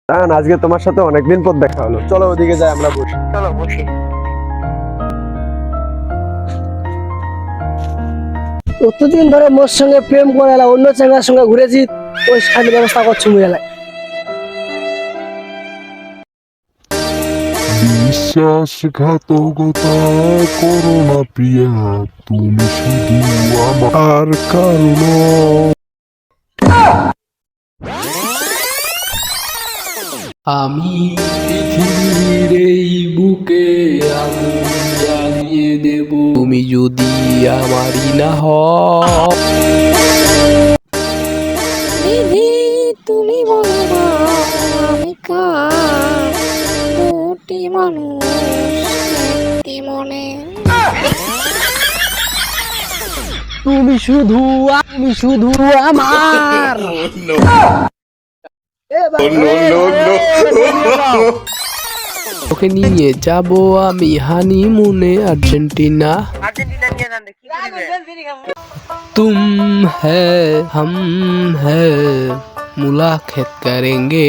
আজকে তোমার সাথে অনেকদিন পর দেখা হলো, চলো ওদিকে যাই, আমরা বসি। চলো বসি। কতদিন ধরে মোর সঙ্গে প্রেম করে এলা, অন্য ছেলের সঙ্গে ঘুরেছি, ওই শাড়ির ব্যবস্থা করছো মুই এলাই। বিশ্বাসঘাতকতা করো না প্রিয়া, তুমি শুধু আমার কারণ। আমি পৃথিবীর এই বুকে আগুন জ্বালিয়ে দেব, তুমি যদি আমারই না হও। বিধি তুমি বলো না আমি কার, দুটি মানুষ একটি মনে। তুমি শুধু আমার। ওকে নিয়ে যাব আমি হানিমুনে আর্জেন্টিনা। আর্জেন্টিনা নিয়ে যান, কি করিবে? तुम है हम है मुलाकात करेंगे।